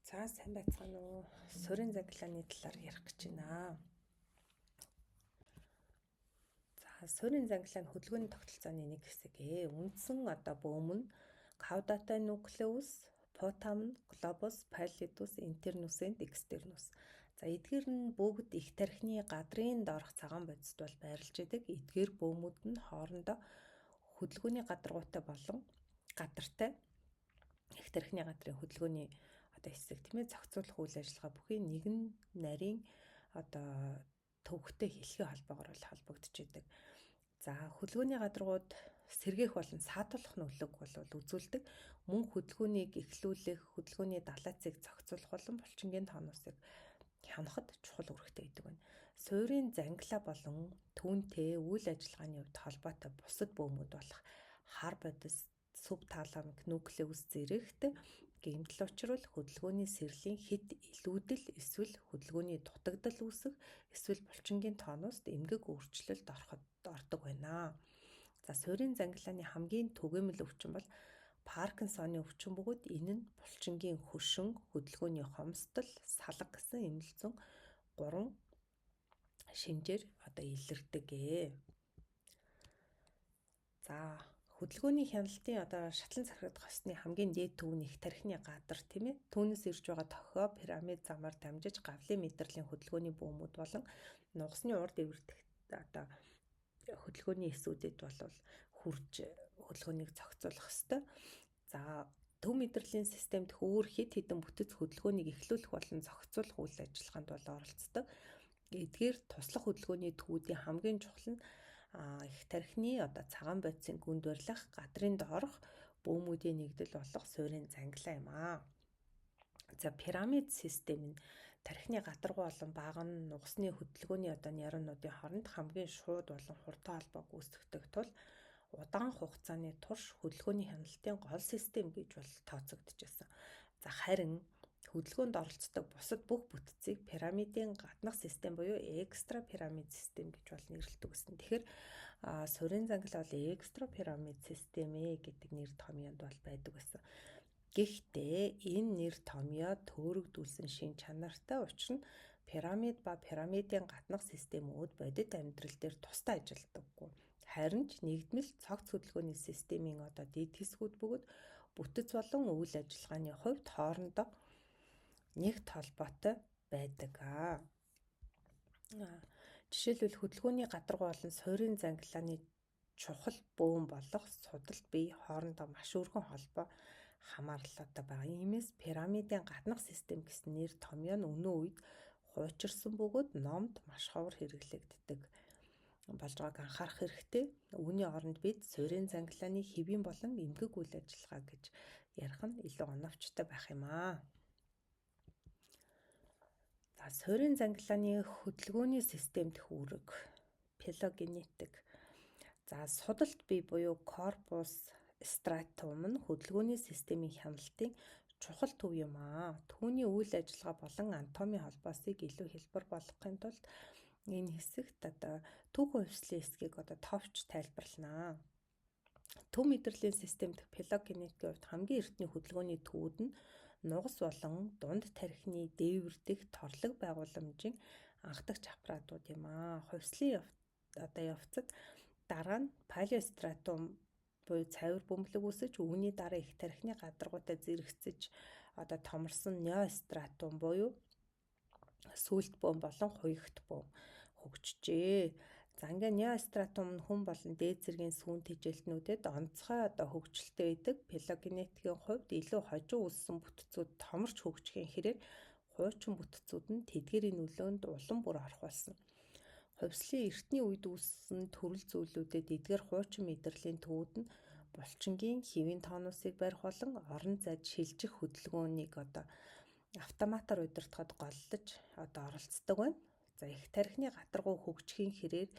За сайн байцгаана уу? Суурин загилааны талаар ярих гэж байна. За суурин загилаа нь хөдөлгөөний тогтолцооны нэг хэсэг ээ. Үндсэн бөөм нь каудата нуклеус, потам, глобус, паллидус, интернус, экстернус. За эдгээр нь бүгд их тархины гадрын доорх цагаан бодисд бол байрлаж идэг. Эдгээр бөөмүүд нь хоорондоо хөдөлгөөний гадаргуутай болон гадартай их тархины гадрын хөдөлгөөний хэсэг тийм ээ зохицуулах үйл ажиллагаа бүхий нэгэн нарийн төвөгтэй хэлхий холбоогоор бол холбогдож идэг. За хөдөлгөөний гадаргууд сэргээх болон саатуулах нөлөөг бол үзүүлдэг. Мөн хөдөлгөөнийг эхлүүлэх, хөдөлгөөний далайцыг зохицуулах болон булчингийн тоонусыг хянахад чухал үүрэгтэй байдаг байна. Суурийн зангилаа болон түүнтэй үйл ажиллагааны хувьд холбоотой бусад бөөмүүд болох хар бодис, субталамик нуклеус зэрэгт гэмтэл учруул хөдөлгөөний сэрлийн хэд илүүдэл эсвэл хөдөлгөөний дутагдал үүсэх эсвэл булчингийн тооност эмгэг өөрчлөлт ордог байна. За суурийн зангилааны хамгийн түгээмэл өвчин бол Паркинсоны өвчин бөгөөд энэ нь булчингийн хөшин, хөдөлгөөний хомсдол, салга гэсэн эмнэлзэн 3 шинжээр илэрдэг ээ. За хөдөлгөөний хяналтын шатлан захирагдах хосны хамгийн дээд төв нь их тархины гадар тийм ээ. Түүнээс ирж байгаа тохио пирамид замаар дамжиж гавлын мэдрэлийн хөдөлгөөний бөөмүүд болон нугасны урд эвэрдэх хөдөлгөөний эсүүдэд бол хурж хөдөлгөөнийг зохицуулах ёстой. За төв мэдрэлийн системд өөр хэд хэдэн бүтэц хөдөлгөөнийг эхлүүлэх болон зохицуулах үйл ажиллагаанд бол оролцдог. Эдгээр туслах хөдөлгөөний төвүүдийн хамгийн чухал нь их тархины цагаан бодисын гүнд барилах гадрын доорх бөөмүүдийн нэгдэл болох суурин зангилаа юм аа. За пирамид систем нь тархины гадаргуу болон баган нугасны хөдөлгөөний нейронуудын хооронд хамгийн шууд болон хурдан холбоо гүйцэтгэдэг тул удаан хугацааны турш хөдөлгөөний хяналтын гол систем гэж бол тооцогдож байна. За харин хөдөлгөөнд оролцдог бусад бүх бүтцийг пирамидын гаднах систем буюу экстра пирамид систем гэж бол нэрлэдэг гэсэн. Тэгэхээр суурин зангилаа бол экстра пирамид систем гэдэг нэр томьёонд бол байдаг гэсэн. Гэхдээ энэ нэр томьёо төөрөгдүүлсэн шин чанартай учир нь пирамид ба пирамидын гаднах системүүд бодит амьдрал дээр тусдаа ажилладаггүй. Харин ч нэгдмэл цогц хөдөлгөөний системийн дэд хэсгүүд бөгөөд бүтэц болон үйл ажиллагааны хувьд хоорондоо нэгт холбоотой байдаг. Жишээлбэл хөдөлгөөний гадаргуу болон суурин зангилааны чухал бөөм болох судалт бие хоорондоо маш өргөн холбоо хамаарлалтай байгаа. Иймээс пирамидын гаднах систем гэсэн нэр томьёо нь өнөө үед хуучирсан бөгөөд номд маш ховор хэрэглэгддэг болж байгааг анхаарах хэрэгтэй. Үүний оронд бид суурин зангилааны хэвийн болон эмгэг үйл ажиллагаа гэж ярих нь илүү оновчтой байх юм аа. За суурин зангилааны хөдөлгөөний системд үүрэг филогенетик. За судалт бие буюу корпус стратум нь хөдөлгөөний системийн хяналтын чухал төв юм аа. Түүний үйл ажиллагаа болон анатомийн холбоосыг илүү хэлбэр болгохын тулд энэ хэсэгт төв хувьслын хэсгийг товч тайлбарлана. Төв мэдрэлийн системд филогенетикийн хувьд хамгийн эртний хөдөлгөөний төвүүд нь нугас болон дунд тархины дээвэр дэх торлог байгууламжийн анхдагч аппаратууд юм аа. Хувьслын явцад дараа нь палеостратум буюу цавир бөмбөлөг үүсэж үүний дараа их тархины гадаргуутай зэрэгцэж томорсон неостратум буюу сүүлт бөөм болон хуягт бөөм хөгжижээ. За ингээ неостратум нь хүн болон дээд зэргийн сүүн тэжээлтнүүдэд онцгой хөгжилтэй байдаг. Филогенетикийн хувьд илүү хожуу үүссэн бүтцүүд томорч хөгжихийн хэрээр хуучин бүтцүүд нь тэдгээрийн нөлөөнд улам бүр орох болсон. Хувьслын эртний үед үүссэн төрөл зүйлүүдэд эдгээр хуучин мэдрэлийн төвүүд нь булчингийн хэвийн тоонусыг барих болон орон зайд шилжих хөдөлгөөнийг автоматар удирдахад голлож оролцдог байна. За их тархины гадаргуу хөгжихийн хэрээр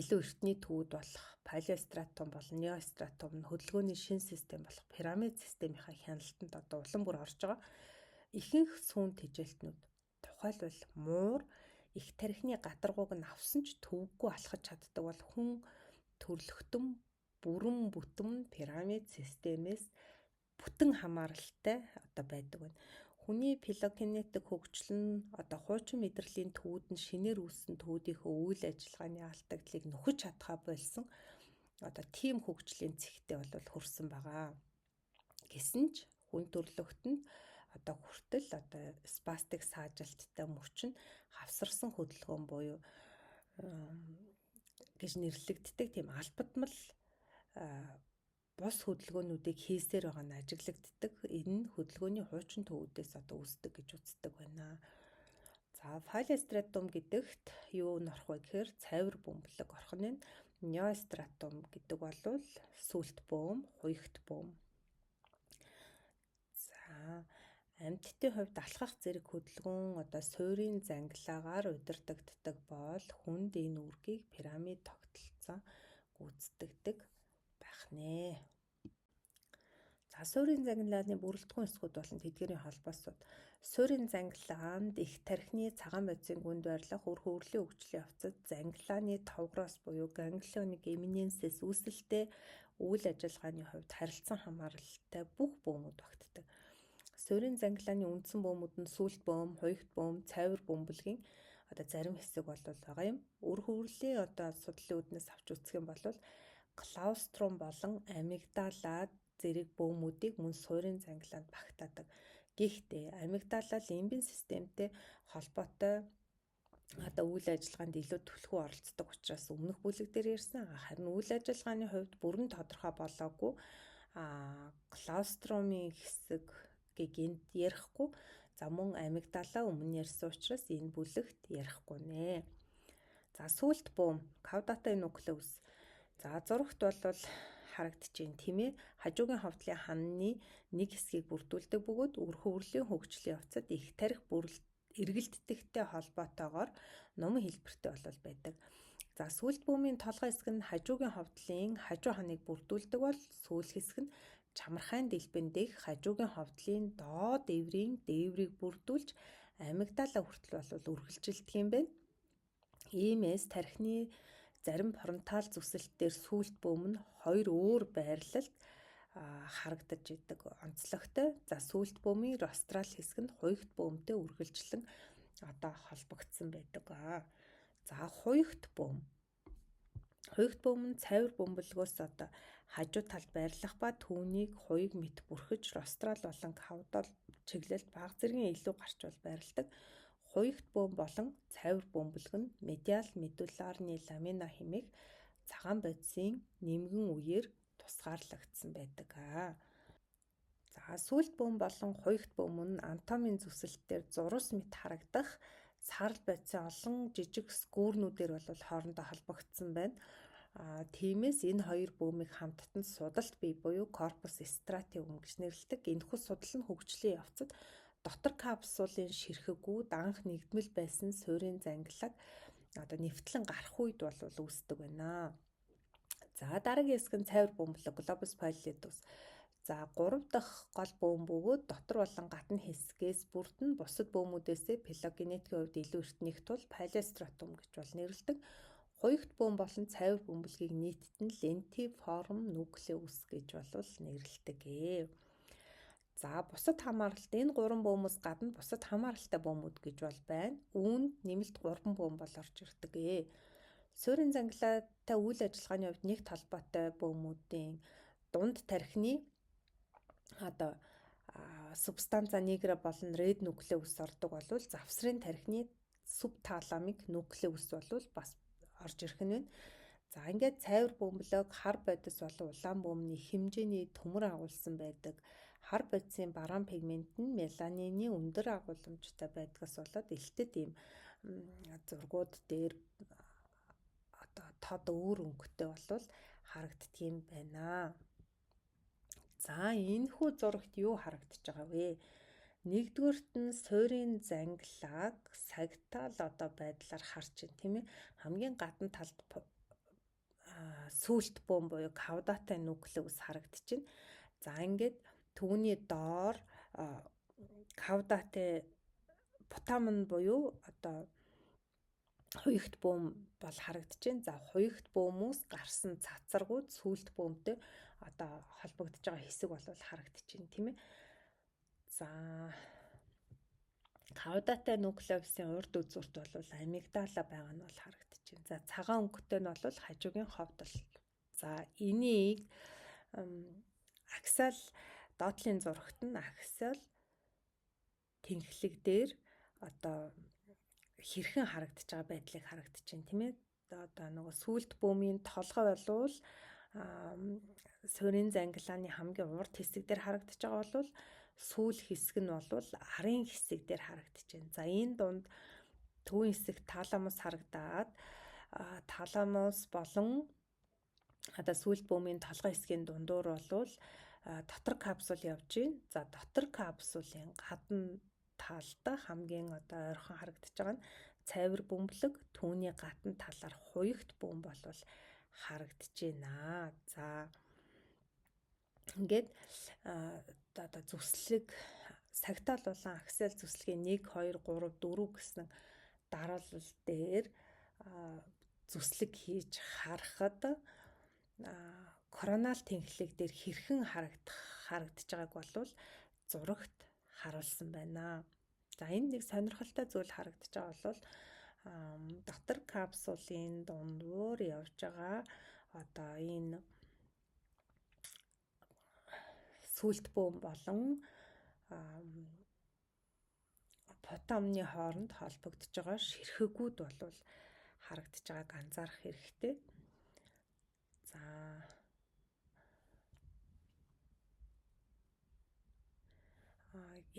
илүү эртний төвүүд болох палеостратум болон неостратум нь хөдөлгөөний шин систем болох пирамид системийнхаа хяналтанд улам бүр орж байгаа. Ихэнх сүүн тэжээлтнүүд тухайлбал муур их тархины гадаргууг нь авсан ч төвөггүй алхаж чаддаг бол хүн төрлөختөн бүрэн бүтэн пирамид системээс бүтэн хамааралтай одоо байдаг байна. Хүний филогенетик хөгжил нь одоо хуучин мэдрэлийн төвүүд нь шинээр үүссэн төвүүдийнхөө үйл ажиллагааны алдагдлыг нөхөж чадхаа болсон одоо тийм хөгжлийн цэгтээ бол хүрсэн байгаа. Гэсэн ч хүн төрлөختөнд одоо хүртэл одоо спастик саажилттай мөчн хавсарсан хөдөлгөөн буюу гэж нэрлэгддэг тийм албадмал бус хөдөлгөөнүүдийг хийсээр байгаа нь ажиглагддаг. Энэ нь хөдөлгөөний хуучин төвүүдээс одоо үүсдэг гэж үздэг байна. За, фалестратум гэдэгт юу норох вэ гэхээр цайвар бөмбөлөг орох нь неостратум гэдэг бол сүлт бөөм, хуягт бөөм. За, амьтдын хувьд алхах зэрэг хөдөлгөөн одоо суурийн зангилаагаар удирдагддаг бол хүнд энэ үүргийг пирамид тогтолцоо гүйцэтгэдэг байх нэ. За, суурийн зангилааны бүрэлдэхүүн эсгүүд болон тэдгээрийн холбоосууд. Суурийн зангилаанд их тархины цагаан бодисын гүнд байрлах үр хөврөлийн хөгжлийн явцад зангилааны товгроос буюу ганглионик эминенсээс үүсэлтэй үйл ажиллагааны хувьд харилцан хамааралтай бүх бөөмүүд багтдаг. Суурийн зангилааны үндсэн бөөмүүд нь сүлт бөөм, хуягт бөөм, цайвар бөмбөлгийн одоо зарим хэсэг бол байгаа юм. Үр хөврөлийн одоо судлалын үүднээс авч үзэх юм бол клауструм болон амигдала зэрэг бөөмүүдийг мөн суурийн зангилаанд багтаадаг. Гэхдээ амигдала лимбийн системтэй холбоотой одоо үйл ажиллагаанд илүү түлхүү оролцдог учраас өмнөх бүлэг дээр ярьсан. Харин үйл ажиллагааны хувьд бүрэн тодорхой болоогүй клауструмын хэсэг гинт ярихгүй. За, мөн амигдала өмнө ярьсан учраас энэ бүлэгт ярихгүй нэ. За, сүлт бөөм, каудата нуклеус. За, зурагт бол харагдчихээн тийм ээ. Хажуугийн ховдлын хананы нэг хэсгийг бүрдүүлдэг бөгөөд үр хөврөлийн хөгжлийн явцад их тарих эргэлддэгтэй холбоотойгоор номон хэлбэртэй бол байдаг. За, сүлт бөөмийн толгой хэсэг нь хажуугийн ховдлын хажуу ханыг бүрдүүлдэг бол сүүл хэсэг нь чамархайн дэлбэн дэх хажуугийн ховдлын доод эврийн дээврийг бүрдүүлж амигдала хүртэл бол үргэлжилдэг юм байна. Иймээс тархины зарим фронтал зүсэлтээр сүлт бөөм нь хоёр өөр байрлалд харагдаж идэг онцлогтой. За, сүлт бөөмийн рострал хэсэг нь хуягт бөөмтэй үргэлжлэн одоо холбогдсон байдаг. За, хуягт бөөм. Хуягт бөөм нь цайвар бөмбөлгөөс одоо хажуу талд байрлах ба түүнийг хуйг мэт бүрхэж рострал болон каудал чиглэлд бага зэргийн илүү гарч байрладаг. Хуягт бөөм болон цайвар бөмбөлг нь медиал медуларны ламина хэмээх цагаан бодисын нэмгэн үеэр тусгаарлагдсан байдаг. За, сүлт бөөм болон хуягт бөөм нь анатомийн зүсэлтээр зурус мэт харагдах саарл бодисын олон жижиг скүүрнүүдээр бол хоорондоо холбогдсон байна. Тиймээс энэ хоёр бөөмийг хамттан судалт бий буюу корпус стратиум гэж нэрлэдэг. Энэхүү судал нь хөгжлийн явцад дотор капсулын ширхэгүүд анх нэгдмэл байсан суурийн зангилаг одоо нэвтлэн гарах үед бол үүсдэг байна. За, дараагийн хэсэг нь цайвар бөмбөлөг глобус паллидус. За, 3 дахь гол бөөм бөгөөд дотор болон гадна хэсгээс бүрдэн бусад бөөмүүдээсээ филогенетикийн хувьд илүү эртнийх тул палестратум гэж бол нэрлэдэг. Хуягт бөөм болон цайвар бөмбөлгийг нийтд нь лентиформ нуклеус гэж бол нэрлэдэг. За, бусад хамааралт энэ 3 бөөмөөс гадна бусад хамааралтай бөөмүүд гэж бол байна. Үүнд нэмэлт 3 бөөм бол орж ирдэг. Суурийн зангилаатай үйл ажиллагааны хувьд нэг талбайтай бөөмүүдийн дунд тархины одоо субстанца нигра болон ред нуклеус ордог болвол завсрын тархины субталамик нуклеус бол бас орж ирэх нь байна. За, ингээд цайвар бөмбөлөг хар бодис болон улаан бөмбөний хэмжээний төмөр агуулсан байдаг. Хар бодисын бараан пигмент нь меланины өндөр агууламжтай байдгаас болоод элтэд ийм зургууд дээр одоо тод өөр өнгөтэй бол харагддаг юм байна. За, энэхүү зурагт юу харагдаж байгаа вэ? Нэгдүгээрт нь суурийн зангилааг сагтаал одоо байдлаар харж байна, тийм ээ. Хамгийн гадна талд сүлт бөөм буюу каудата нуклеус харагдчихэв. За, ингээд түүний доор каудата путамн буюу одоо хуягт бөөм бол харагдчихэв. За, хуягт бөөмөөс гарсан цацаргууд сүлт бөөмтэй одоо холбогдож байгаа хэсэг бол харагдчихээн тийм ээ. За каудатай нуклеусын урд үзүүрт бол амигдала байгаа нь бол харагдчихээн. За цагаан өнгөтэй нь бол хажуугийн ховдол. За энийг аксиал доотлын зурагт нь аксиал тэнхлэг дээр одоо хэрхэн харагдаж байгаа байдлыг харагдчихээн тийм ээ. Одоо нөгөө сүлд бөөмийн толгой болвол суурин зангилааны хамгийн урд хэсэг дээр харагдаж байгаа бол сүүл хэсэг нь бол арын хэсэг дээр харагдчихээн. За энэ дунд төвийн хэсэг таламус харагдаад таламус болон одоо сүүл бөөмийн толгой хэсгийн дундуур бол дотор капсул явж байна. За дотор капсулын гадна талд хамгийн одоо ойрхон харагдаж байгаа нь цайвар бөмбөлөг, түүний гадна талаар хуягт бөмб бол харагдаж байна. За ингээд одоо зүслэг сагтаал болон аксиал зүслэгийн 1 2 3 4 гэсэн дараалал дээр зүслэг хийж харахад коронал тэнхлэг дээр хэрхэн харагдаж байгааг бол зурагт харуулсан байна. За энд нэг сонирхолтой зүйл харагдаж байгаа бол дотор капсулын дундуур явж байгаа одоо энэ сүлт бөөм болон потамны хооронд холбогдож байгаа ширхэгүүд бол харагдаж байгааг анзаарах хэрэгтэй. За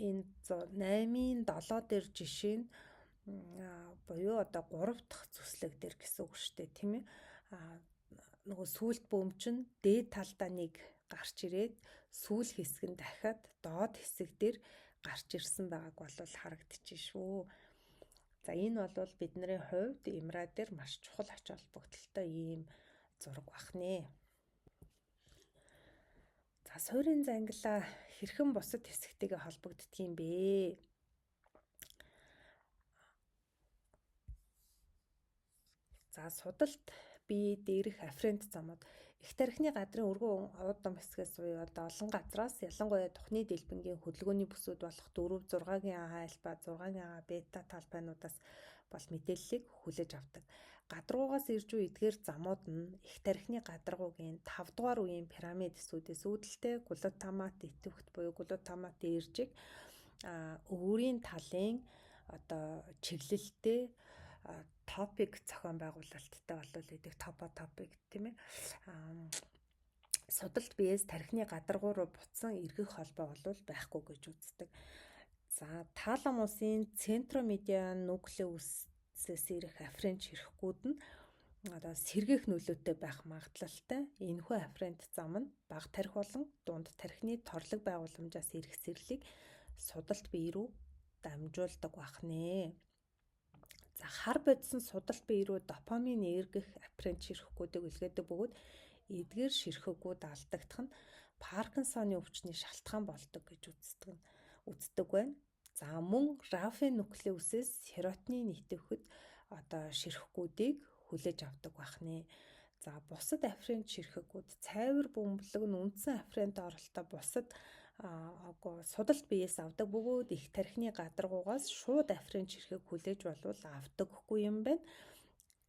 энэ 8-ын 7 дээр жишээ нь буюу одоо 3 дахь зүслэг дээр гэсэн үг шүү дээ тийм ээ. Нөгөө сүлт бөөм чинь дээд талдаа нэг гарч ирээд сүүл хэсэг нь дахиад доод хэсэг дээр гарч ирсэн байгааг бол харагдчихжээ шүү. За энэ бол бидний хувьд имра дээр маш чухал ач холбогдолтой ийм зураг бахнэ. За суурин зангилаа хэрхэн бусад хэсэгтэйгээ холбогддөг юм бэ? За судалт бие дээрх афферент замууд их тархины гадрын өргөн уудам хэсгээс буюу одоо олон газраас ялангуяа тухны дэлбэнгийн хөдөлгөөний бүсүүд болох 4, 6-гийн А альфа, 6-гийн А бета талбайнуудаас бол мэдээллийг хүлээж авдаг. Гадаргуугаас ирж буй эдгээр замууд нь их тархины гадаргуугийн 5 дугаар үеийн пирамид эсүүдээс үүдэлтэй глутамат идэвхт буюу глутамат эржиг өөрийн талын одоо чиглэлтэй топик зохион байгуулалттай болол эдэг топотопик тийм ээ. Судалт биеэс тархины гадаргуу руу буцсан эргэх холбоо бол байхгүй гэж үздэг. За таламусын центромедиан нуклеусээс ирэх афферент ширхгүүд нь одоо сэргээх нөлөөтэй байх магадлалтай. Энэхүү афферент зам нь бага тархи болон дунд тархины торлог байгууламжаас ирэх сэрлийг судалт бие рүү дамжуулдаг бахнэ. За хар бодсон судалт бие рүү допамин эргэх афферент ширхгүүдийг үлгээдэг бөгөөд эдгээр ширхэгүүд алдагдах нь Паркинсоны өвчний шалтгаан болдог гэж үздэг байна. За мөн рафын нуклеусээс серотонин идэвхэд одоо ширхгүүдийг хүлээж авдаг бахнэ. За бусад афферент ширхэгүүд цайвар бөмбөлөг нь үндсэн афферент оролттой бусад судалт биеэс авдаг бөгөөд их тархины гадаргуугаас шууд афферент ширхэг хүлээж болвол авдаггүй юм байна.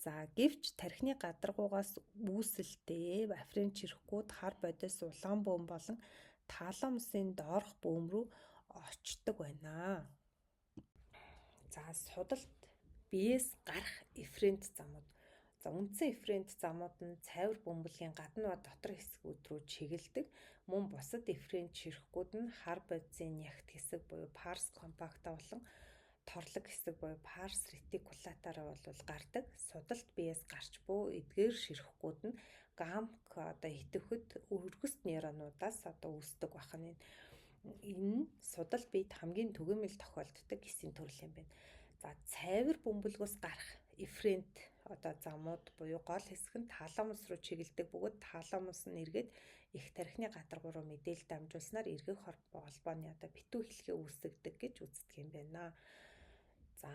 За гэвч тархины гадаргуугаас үүсэлтэй афферент ширхгүүд хар бодис улаан бөм болон таламусын доорх бөм рүү очдог байна. За судалт биеэс гарах эфферент замууд. За үндсэн эфферент замууд нь цайвар бөмбөлгийн гадна ба дотор хэсгүүд рүү чиглэдэг. Мөн бусад эфферент ширхгүүд нь хар бодисын нягт хэсэг буюу парс компакта болон торлог хэсэг буюу парс ретикулатаараа бол гардаг. Судалт биеэс гарч буй эдгээр ширхгүүд нь гамк одоо идэвхэд өргөст нейронуудаас одоо үүсдэг бахна. Энэ судалт биед хамгийн түгээмэл тохиолддог эсийн төрөл юм байна. За цайвар бөмбөлгөөс гарах эфферент одоо замууд буюу гол хэсэг нь таламус руу чиглэдэг бөгөөд таламус нь эргээд их тархины гадаргуу руу мэдээлэл дамжуулснаар эргэх холбооны одоо битүү хэлхээ үүсгдэг гэж үздэг юм байна. За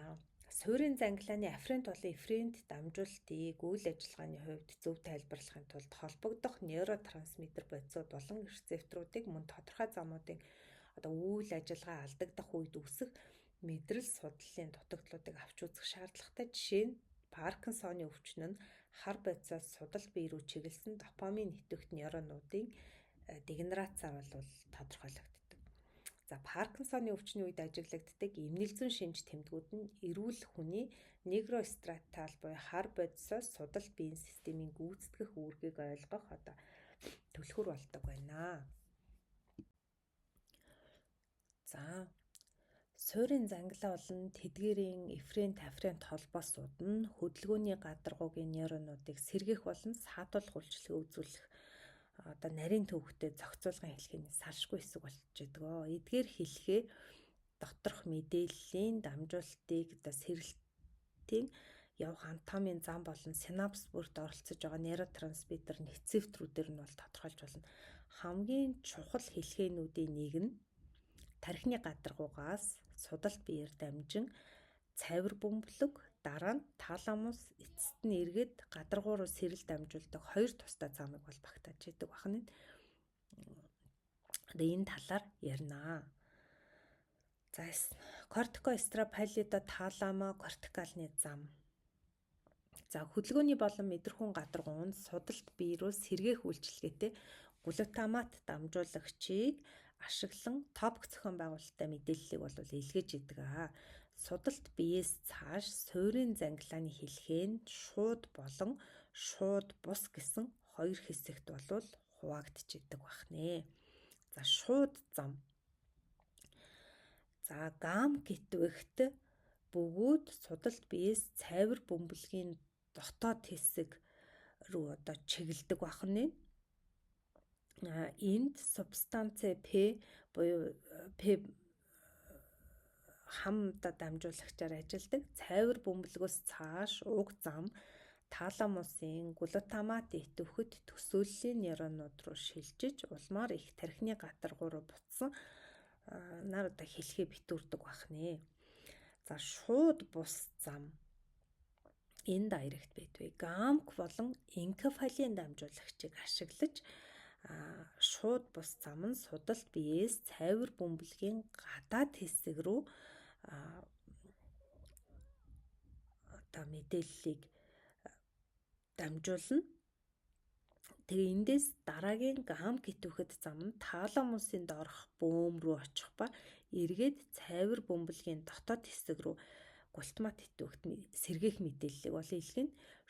Суурин занглааны афферент болон эфферент дамжуулалтыг үйл ажиллагааны хувьд зөв тайлбарлахын тулд холбогдох нейротрансмиттер бодисууд болон рецепторуудыг мөн тодорхой замуудын үйл ажиллагаа алдагдах үед үүсэх мэдрэл судлалын дутагдлуудыг авч үзэх шаардлагатай. Жишээ нь Паркинсоны өвчин нь хар бодисоос судалт бие рүү чиглэсэн допамин нэтвэгт нейронуудын дегенерацаар бол тодорхойлогддог. За Паркинсоны өвчний үед ажиглагддаг эмнэлзэн шинж тэмдгүүд нь эрүүл хүний негростратал буюу хар бодисоос судалт биеийн системийн гүйцэтгэх үүргийг ойлгох түлхүүр болдог байна. За суурин занглаа болон тэдгээрийн эфферент афферент холбоосууд нь хөдөлгөөний гадаргуугийн нейронуудыг сэргээх болон саатуулах үйлчилгээ үзүүлэх нарийн төвөгтэй зохицуулгын хэлхээний салшгүй хэсэг болчихжээ. Эдгээр хэлхээ доторх мэдээллийн дамжуулалтыг сэргэлтийн явах анатомийн зам болон синапс бүрт оролцож байгаа нейротрансмиттер рецепторуудээр нь бол тодорхойлж болно. Хамгийн чухал хэлхээнүүдийн нэг нь тархины гадаргуугаас судалт биеэр дамжин цайвар бөмбөлөг, дараа нь таламус эцэст нь эргээд гадаргуу руу сэрэл дамжуулдаг хоёр тусдаа замыг бол багтааж идэг бахна. Энэ талаар ярина. За кортикоэстропаллидо таламо кортикалны зам. За хөдөлгөөний болон мэдрэхүүн гадаргуу нь судалт бие рүү сэргээх үйлчилгээтэй глутамат дамжуулагчийг ашиглан топик зохион байгуулалттай мэдээллийг бол илгээж идэг. Судалт биеэс цааш суурин занглааны хэлхээ нь шууд болон шууд бус гэсэн хоёр хэсэгт бол хуваагдчихдаг бахнэ. За шууд зам. За гам гитвэгт бөгөөд судалт биеэс цайвар бөмбөлгийн дотоод хэсэг рүү чиглэдэг бахнэ. Энд субстанц П буюу П хамда дамжуулагчаар ажилладаг. Цайвар бөмбөлгөөс цааш уг зам таламусын глутамат итвэхэд төсөөллийн нейронууд руу шилжиж улмаар их тархины гадаргуу руу буцсан хэлхээ битүүрдэг бахнэ. За шууд бус зам. Энэ дайрект байдгүй. Гамк болон энкефалийн дамжуулагчийг ашиглаж шууд бус зам нь судалт биеэс цайвар бөмбөлгийн гадаад хэсэг рүү мэдээллийг дамжуулна. Тэгээ эндээс дараагийн гам гитвэхэд зам нь таламусын доорх бөөм рүү очих ба эргээд цайвар бөмбөлгийн дотоод хэсэг рүү глутамат итвэхт сэргээх мэдээллийг бол илгэн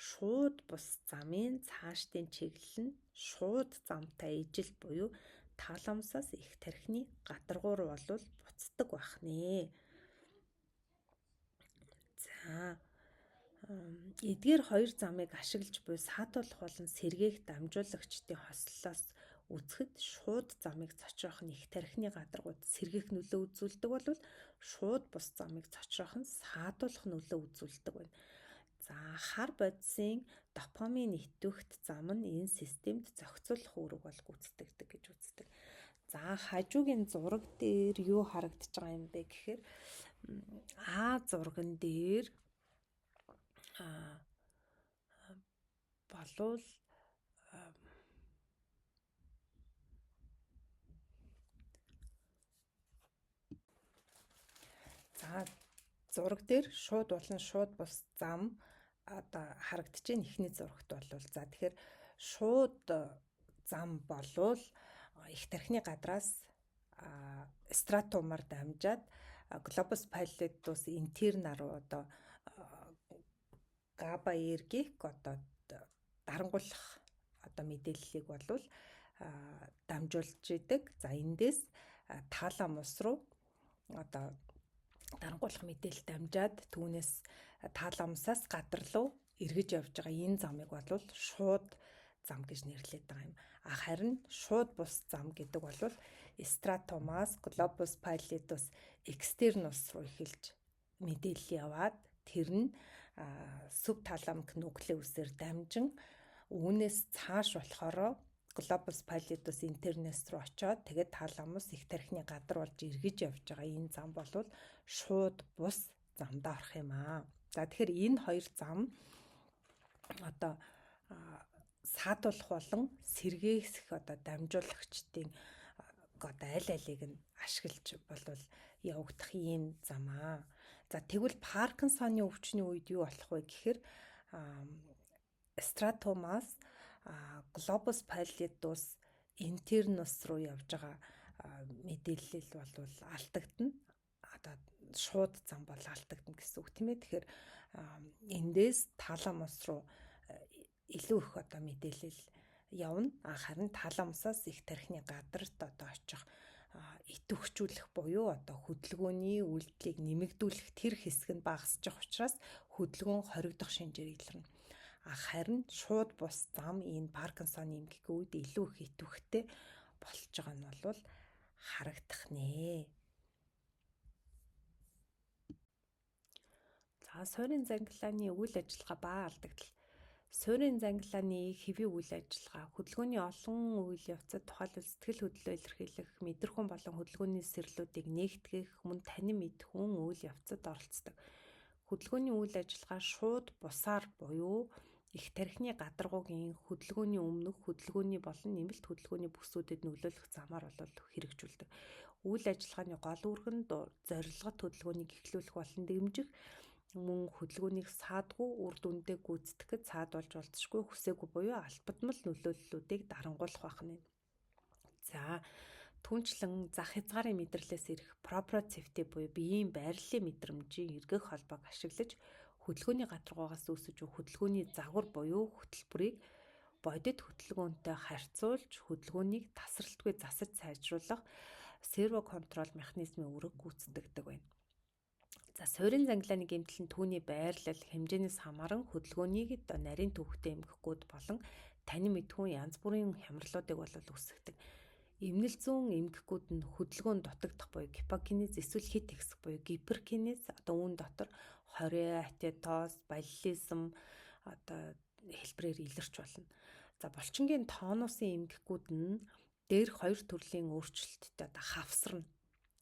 шууд бус замын цаашдын чиглэл нь шууд замтай ижил буюу таламусаас их тархины гадаргуу руу бол буцдаг бахнэ. За эдгээр хоёр замыг ашиглаж буй саатуулах болон сэргээх дамжуулагчдын хослолоос үзэхэд шууд замыг цочроох нь их тархины гадаргууд сэргээх нөлөө үзүүлдэг бол шууд бус замыг цочроох нь саатуулах нөлөө үзүүлдэг байна. За хар бодисын допамин итвэхт зам нь энэ системд зохицуулах үүрэг бол гүйцэтгэдэг гэж үздэг. За хажуугийн зураг дээр юу харагдаж байгаа юм бэ гэхээр А зурган дээр болвол за зураг дээр шууд болон шууд бус зам харагдаж байна. Эхний зурагт болвол за тэгэхээр шууд зам болвол их тархины гадраас стратумаар дамжаад глобус паллидус интерна руу габа эргийг дарангуулах мэдээллийг болвол дамжуулж идэг. За эндээс таламус руу дарангуулах мэдээлэл дамжаад түүнээс таламусаас гадар руу эргэж явж байгаа энэ замыг болвол шууд зам гэж нэрлэдэг байгаа юм. Харин шууд бус зам гэдэг бол стратумаас глобус паллидус экстернус руу эхэлж мэдээлэл яваад тэр нь субталамик нуклеусээр дамжин үүнээс цааш болохоор глобус паллидус интернес руу очоод тэгээд таламус их тархины гадар болж эргэж явж байгаа энэ зам бол шууд бус замдаа орох юм аа. За тэгэхээр энэ хоёр зам одоо саадуулах болон сэргээсэх одоо дамжуулагчдын одоо аль алийг нь ашиглаж болвол явагдах ийм зам аа. За тэгвэл Паркинсоны өвчний үед юу болох вэ гэхээр стратомаас глобус паллидус интернус руу явж байгаа мэдээлэл бол алдагдана. Одоо шууд зам бол алдагдана гэсэн үг тийм ээ. Тэгэхээр эндээс таламус руу илүү их одоо мэдээлэл явна. Харин таламусаас их тархины гадарт одоо очих итвэхжүүлэх буюу одоо хөдөлгөөний үйлдэлийг нэмэгдүүлэх тэр хэсэг нь багасчих учраас хөдөлгөөн хоригдох шинжээр илэрнэ. Харин шууд бус зам энэ Паркинсоны эмгэгийн үед илүү их итвэхтэй болж байгаа нь бол харагдах нэ. За суурин зангилааны үйл ажиллагаа ба алдагдал. Суурин зангилааны хэвийн үйл ажиллагаа хөдөлгөөний олон үйл явцад тухайлбал сэтгэл хөдлөлөө илэрхийлэх, мэдрэхүүн болон хөдөлгөөний сэрлүүдийг нээгтгэх, мөн танин мэдхүүн үйл явцад оролцдог. Хөдөлгөөний үйл ажиллагаа шууд бусаар буюу их тархины гадаргуугийн хөдөлгөөний өмнөх хөдөлгөөний болон нэмэлт хөдөлгөөний бүсүүдэд нөлөөлөх замаар бол хэрэгжүүлдэг. Үйл ажиллагааны гол үүрэг нь зорилгот хөдөлгөөнийг эхлүүлэх болон дэмжих, мөн хөдөлгөөнийг саадгүй үр дүндээ гүйцэтгэхэд саадуулж болзошгүй хүсээгүй буюу албадмал нөлөөллүүдийг дарангуулах байх нь. За түнчлэн зах хязгаарын мэдрэлээс ирэх проприоцепти буюу биеийн байрлалын мэдрэмжийн эргэх холбоог ашиглаж хөдөлгөөний гадаргуугаас үүсэж буй хөдөлгөөний загвар буюу хөтөлбөрийг бодит хөдөлгөөнтэй харьцуулж хөдөлгөөнийг тасралтгүй засаж сайжруулах сервоконтрол механизмын үүрэг гүйцэтгэдэг байна. За суурин зангилааны гэмтэл нь түүний байрлал хэмжээнээс хамааран хөдөлгөөнийг нарийн төвхтэй эмгэхгүйд болон танин мэдхүүн янз бүрийн хямралуудыг бол үүсгэдэг. Эмнэл зүүн эмгэгүүд нь хөдөлгөөнд дутагдах буюу гипокинез эсвэл хит ихсэх буюу гиперкинез одоо үүн дотор хорой, атетоз, баллизм одоо хэлбэрээр илэрч болно. За булчингийн тонусын эмгэгүүд нь дээрх хоёр төрлийн өөрчлөлттэй одоо хавсарна.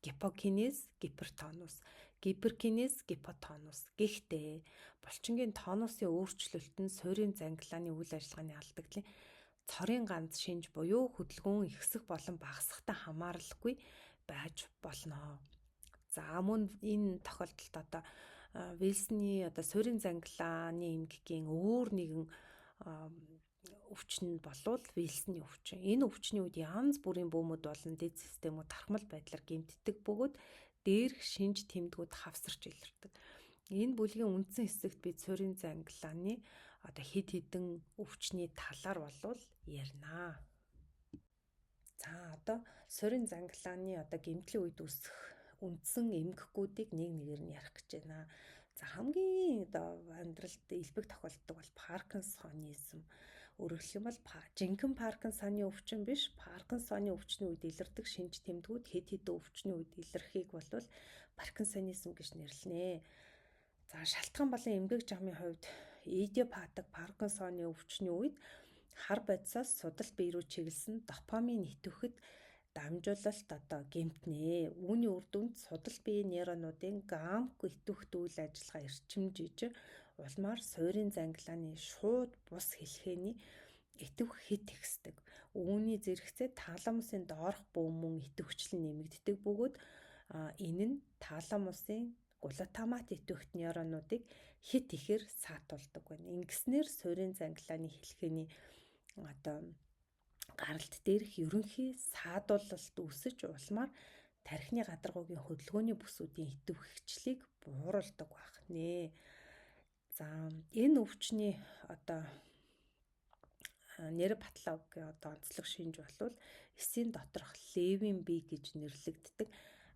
Гипокинез, гипертонус, гиперкинез, гипотонус. Гэхдээ булчингийн тонусын өөрчлөлт нь суурин зангилааны үйл ажиллагааны алдагдлын цорын ганц шинж буюу хөдөлгөөн ихсэх болон багасхтай хамааралгүй байж болно. За мөн энэ тохиолдолд одоо Вильсны одоо суурин зангилааны эмгэгийн өөр нэгэн өвчин нь болвол Вильсны өвчин. Энэ өвчний үед янз бүрийн бөөмөд болон дэд системүүд тархмал байдлаар гэмтдэг бөгөөд дээрх шинж тэмдгүүд хавсарч илэрдэг. Энэ бүлгийн үндсэн хэсэгт бид суурин зангилааны одоо хэд хэдэн өвчний талаар болвол ярина. За одоо суурин зангилааны одоо гэмтлийн үед үүсэх үндсэн эмгэгүүдийг нэг нэгээр нь ярих гэж байна. За хамгийн одоо амьдралд элбэг тохиолддог бол Паркинсонизм. Өөрөөр хэлбэл жинхэнэ Паркинсоны өвчин биш, Паркинсоны өвчний үед илэрдэг шинж тэмдгүүд хэд хэдэн өвчний үед илэрхийг бол Паркинсонизм гэж нэрлэнэ. За шалтгаан болон эмгэг жамын хувьд идиопатик Паркинсоны өвчний үед хар бодисоос судал бие рүү чиглэсэн допамин итвэхэд дамжуулалт одоо гэмтнэ. Үүний үр дүнд судал биеийн нейронуудын гамма итвэхт үйл ажиллагаа эрчимжиж улмаар суурин зангилааны шууд бус хэлхээний итвэх хит ихсдэг. Үүний зэрэгцээ таламусын доорх бөмбөн итвэхчлэн нэмэгддэг бөгөөд энэ нь таламусын глутамат итвэхт нейронуудыг хит ихээр саатуулдаг байна. Ингэснээр суурин зангилааны хэлхээний одоо гаралт дээрх ерөнхий саадуулалт үүсэж улмаар тархины гадаргуугийн хөдөлгөөний бүсүүдийн итвэхчлийг бууруулдаг байх нэ. За энэ өвчний одоо нейропатологийн одоо онцлог шинж бол эсийн доторх левин бие гэж нэрлэгддэг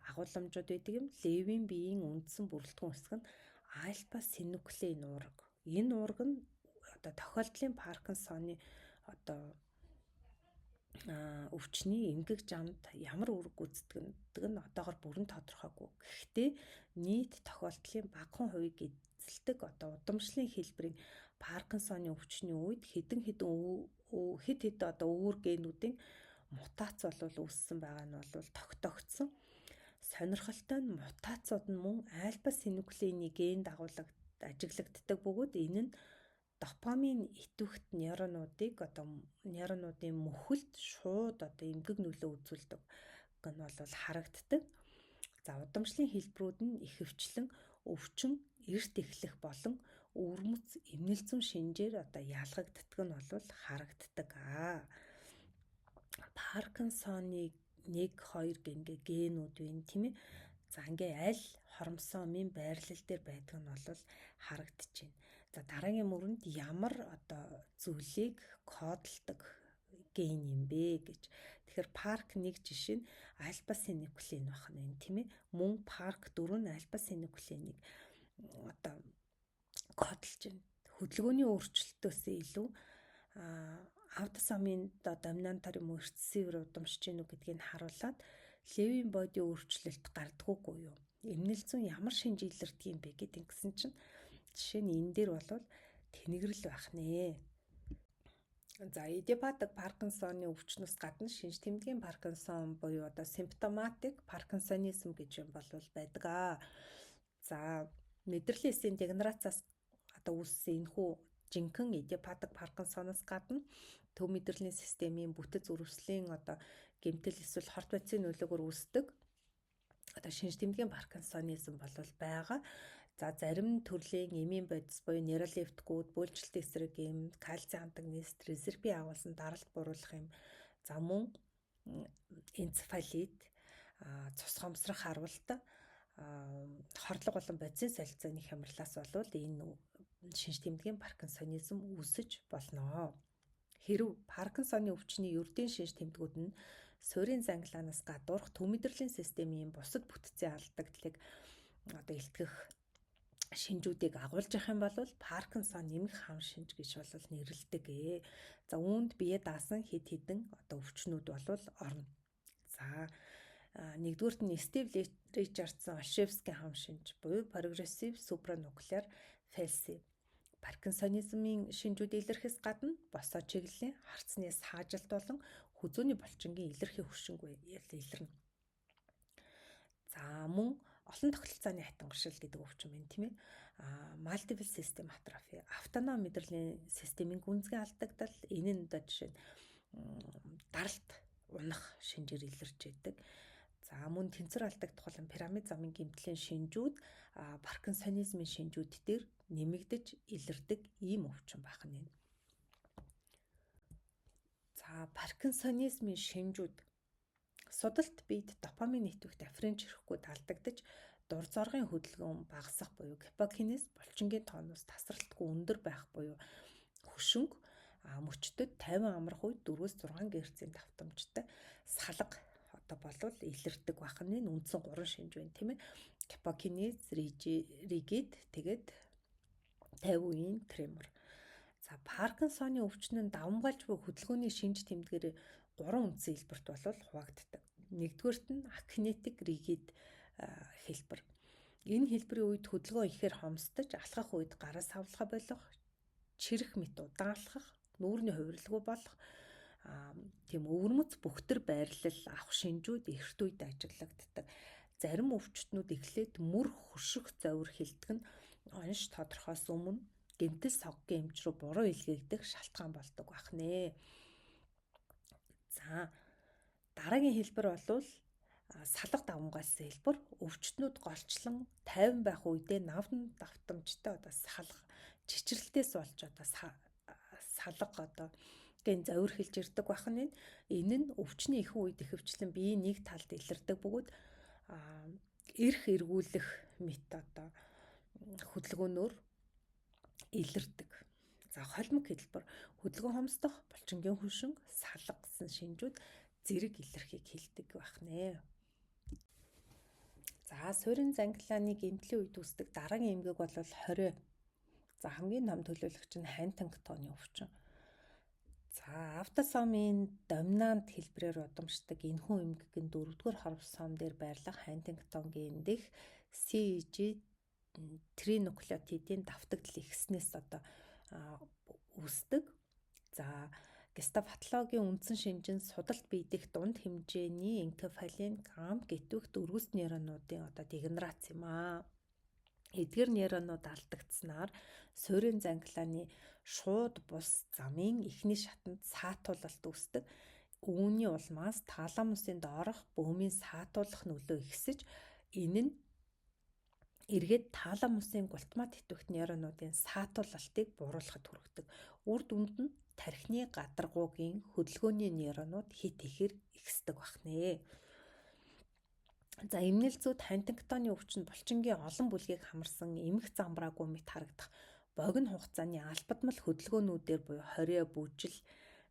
агуулмжууд байдаг юм. Левин биеийн үндсэн бүрэлдэхүүн хэсэг нь альфа синуклеин уурга. Энэ уурга нь одоо тохиолдлын Паркинсоны одоо өвчний эмгэг жамд ямар үүрэг гүйцэтгэдэг нь одоогоор бүрэн тодорхойгүй. Гэхдээ нийт тохиолдлын багахан хувийг эзэлдэг одоо удамшлын хэлбэрийн Паркинсоны өвчний үед хэд хэдэн одоо өөр генүүдийн мутац бол үүссэн байгаа нь бол тогтогдсон. сонирхолтой нь мутацууд нь мөн альфа-синуклеины ген ажиглагддаг бөгөөд энэ нь допамин итвэхт нейронуудын мөхөлд шууд эмгэг нөлөө үзүүлдэг гэх нь бол харагддаг. За удамшлын хэлбэрүүд нь ихэвчлэн өвчин, эрт эхлэх болон өвөрмөц эмнэлзэн шинжээр ялгагддаг нь бол харагддаг. Паркинсоны 1-2 генүүд байна тийм ээ. За ингээ аль хромосомын байрлал дээр байдаг нь бол харагдчихэв. За дараагийн мөрөнд ямар зүйлийг кодолдог ген юм бэ гэж. Тэгэхээр парк 1 жишээ нь альфа-синуклеин байна тийм ээ. Мөн парк 4 нь альфа-синуклеинийг кодолж байна. Хөдөлгөөний өөрчлөлтөөс илүү аутосомын доминантаар юм уу ресивер удамшиж гэнүү гэдгийг харуулад Левийн бодийн өөрчлөлт гардаггүй юу? Эмнэлзэн ямар шинж илэрдэг юм бэ гэсэн чинь жишээ нь энэ дээр бол тэнэгрэл байх нэ. За идиопатик Паркинсоны өвчнөөс гадна шинж тэмдгийн Паркинсон буюу симптоматик паркинсонизм гэж юм бол байдаг. За мэдрэлийн эсийн дегенерацаас үүссэн энэхүү жинхэнэ идиопатик Паркинсоноос гадна төв мэдрэлийн системийн бүтэц үрвслийн гэмтэл эсвэл хорт бодисын нөлөөгөөр үүсдэг шинж тэмдгийн Паркинсонизм бол байгаа. За зарим төрлийн эмийн бодис буюу нейролептикүүд, бөөлжилтийн эсрэг эм, кальцийн антагонист, резерпийн агуулсан даралт буруулах юм. За мөн энцефалит, цус хомсрох харвалт, хордлого болон бодисын солилцооны хямралаас бол энэ шинж тэмдгийн Паркинсонизм үүсэж болно. Хэрв Паркинсоны өвчний ердийн шинж тэмдгүүд нь суурийн занглаанаас гадуурх төв мэдрэлийн системийн бусад бүтцийн алдагдлыг илтгэх шинжүүдийг агуулж явах юм бол Паркинсон нэмэх хам шинж гэж бол нэрлэдэг. За үүнд бие даасан хэд хэдэн өвчнүүд бол орно. За нэгдүгüүрт нь Стив Ричардсон Олшевскийн хам шинж буюу прогрессив супрануклеар пальси. Паркинсонизмын шинжүүд илэрхээс гадна босоо чиглэлийн харцны саажилт болон хүзүүний булчингийн илэрхий хөшингүй илэрнэ. За мөн олон тогтолцооны хатангаршил гэдэг өвчин байна тийм ээ. Multiple system atrophy, автоном мэдрэлийн системийн гүнзгий алдагдал, энэ нь жишээ нь даралт унах шинжээр илэрч байдаг. За мөн тэнцвэр алдагдах болон пирамид замын гэмтлийн шинжүүд Паркинсонизмын шинжүүд дээр нэмэгдэж илэрдэг ийм өвчин байна. За Паркинсонизмын шинжүүд судалт биед допамин итвэхт африн чирхэхгүй талдагдаж дур зоргын хөдөлгөөн багасах буюу гипокинез булчингийн тонус тасралтгүй өндөр байх буюу хөшинг мөчтөд 50 амрах үед 4-6 Гц-ийн давтамжтай салга болвол илэрдэг бахны үндсэн 3 шинж байна тийм ээ. Гипокинез, ригид тэгээд 50-ийн тремор. За Паркинсоны өвчин нь давмгайлж буй хөдөлгөөний шинж тэмдгээр 3 үндсэн хэлбэрт бол хуваагддаг. Нэгдүгээрт нь акинетик ригид хэлбэр. Энэ хэлбэрийн үед хөдөлгөөн ихээр хомсдож, алхах үед гараа савлахаа болох, чирэх мэт удаан алхах, нүүрний хувирлгүй болох, тийм өвөрмөц бөхтөр байрлал авах шинжүүд эрт үед ажиглагддаг. Зарим өвчтнүүд эхлээд мөр хөших зовир хилдэг нь онш тодорхоос өмнө гэмтэл соггийн эмч рүү буруу илгээгдэх шалтгаан болдог байна. За дараагийн хэлбэр бол салга давмгайлсан хэлбэр. Өвчтнүүд голчлон 50 байх үедээ навдан давтамжтай салга чичрэлтээс болж салга ген зовир хилж ирдэг байна. Энэ нь өвчний ихэнх үед ихэвчлэн биеийн нэг талд илэрдэг бөгөөд эрх эргүүлэх мэт хөдөлгөөнөөр илэрдэг. За холимог хэлбэр хөдөлгөөн хомсдох, булчингийн хөшинг, салгасан шинжүүд зэрэг илэрхийг хэлдэг байна. За суурин занглааны гэмтлийн үед үүсдэг дараагийн эмгэг бол хорой. За хамгийн том төлөөлөгч нь Хантингтоны өвчин. За автосомын доминант хэлбэрээр удамшдаг энэхүү эмгэг нь 4-р хромосом дээр байрлах Хантингтон ген дэх CG тринуклеотидын давтагдал ихснээс үүсдэг. За Гестапатологийн үндсэн шинж нь судалт биедэх дунд хэмжээний энкефалин гам гэтвэх дөрвөс нейронуудын дегенерац юм аа. Эдгээр нейронууд алдагдсанаар суурин занглааны шууд бус замын эхний шатанд саатуулалт үүсдэг. Үүний улмаас таламусын доорх бөөмийн саатуулах нөлөө ихсэж, энэ нь эргээд таламусын гультамат идэвхт нейронуудын саатуулалтыг бууруулахад хүргэдэг. Үр дүнд нь тархины гадаргуугийн хөдөлгөөний нейронууд хит ихээр ихсдэг бахнэ. За эмнэл зүйд Хантингтоны өвчин булчингийн олон бүлгийг хамарсан эмх замбраагүй мэт харагдах богино хугацааны албадмал хөдөлгөөнүүдээр буюу хорио бүжил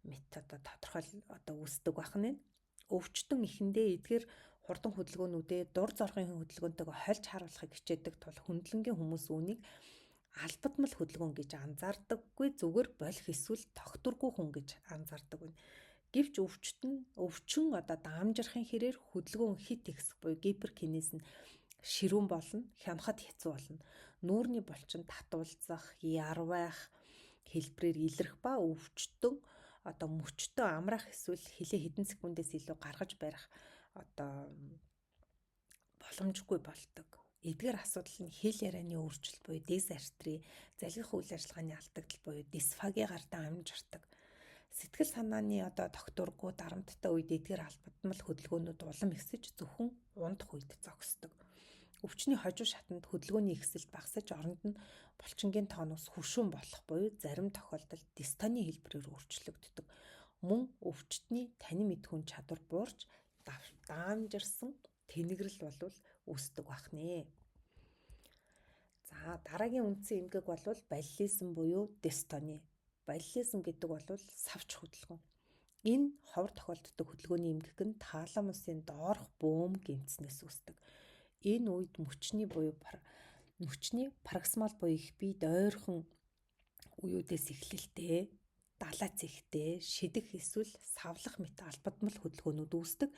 мэт тодорхой үүсдэг бахнэ. Өвчтөн эхэндээ эдгээр хурдан хөдөлгөөнүүдээ дур зоргын хөдөлгөөнтэйгээ хольж харуулахыг хичээдэг тул хөндлөнгийн хүмүүс үүнийг албадмал хөдөлгөөн гэж анзаардаггүй, зүгээр болох эсвэл тогтворгүй хүн гэж анзаардаг байна. Гэвч өвчин даамжирахын хэрээр хөдөлгөөн хит ихсэх буюу гиперкинез нь ширүүн болно, хянахад хэцүү болно. Нүүрний булчин татуулзах, ярвайх хэлбэрээр илэрх ба өвчтөн мөчтөө амраах эсвэл хилээ хэдэн секундээс илүү гаргаж барих боломжгүй болдог. Эдгээр асуудал нь хэл ярианы өөрчлөлт буюу дисартри, залгих үйл ажиллагааны алдагдал буюу дисфагигаар дамжирдаг. Сэтгэл санааны тогтворгүй дарамттай үед эдгээр албадмал хөдөлгөөнүүд улам ихсэж зөвхөн ундах үед зогсдог. Өвчний хожуу шатанд хөдөлгөөний ихсэлт багасж оронд нь булчингийн тонус хөршүүн болох буюу зарим тохиолдолд дистоны хэлбэрээр өөрчлөгддөг. Мөн өвчтний танин мэдхүйн чадвар буурч даамжирсан тэнэгрэл болвол үүсдэг бахнэ. За дараагийн үндсэн эмгэг бол баллизм буюу дистони. Баллизм гэдэг бол савч хөдөлгөөн. Энэ ховор тохиолддог хөдөлгөөний эмгэг нь таламусын доорх бөөм гэмтснээс үүсдэг. Энэ үед мөчний параксимал буюу их биед ойрхон үеүүдээс эхлэлтэй, далайц ихтэй, шидэх эсвэл савлах мэт албадмал хөдөлгөөнүүд үүсдэг.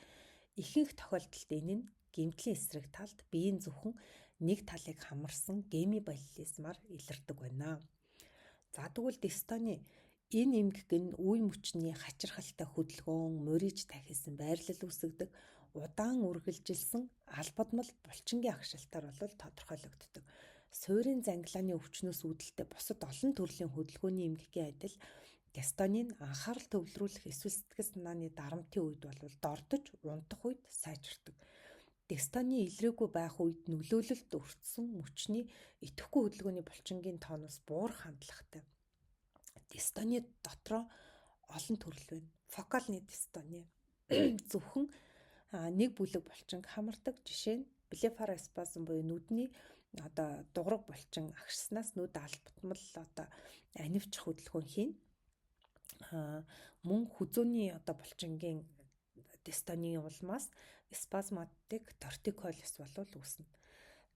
Ихэнх тохиолдолд энэ нь гэмтлийн эсрэг талд биеийн зөвхөн нэг талыг хамарсан гемибаллизмаар илэрдэг байна. За тэгвэл дистони энэ эмгэг нь үе мөчний хачирхалтай хөдөлгөөн, мөрийж тахисан байрлал үүсгдэг, удаан үргэлжилсэн албадмал булчингийн агшилтаар бол тодорхойлогддог. Суурин занглааны өвчнөөс үүдэлтэй бусад олон төрлийн хөдөлгөөний эмгэгийн адил дистонийн анхаарал төвлөрүүлэх эсвэл сэтгэл санааны дарамтын үед бол дордож, унтах үед сайжирдаг. Дистоны илрээгүй байх үед нөлөөлөлт өртсөн мөчний идэвхгүй хөдөлгөөний булчингийн тонус буурах хандлагатай. Дистоны дотроо олон төрөл байна. Фокалны дистони зөвхөн нэг бүлэг булчинг хамардаг. Жишээ нь блефароспазм буюу нүдний дуграг булчин агшснаас нүд албатмал анивчих хөдөлгөөн хийн. Мөн хүзөөний булчингийн дистоны улмаас спазматик тортиколис болвол үүснэ.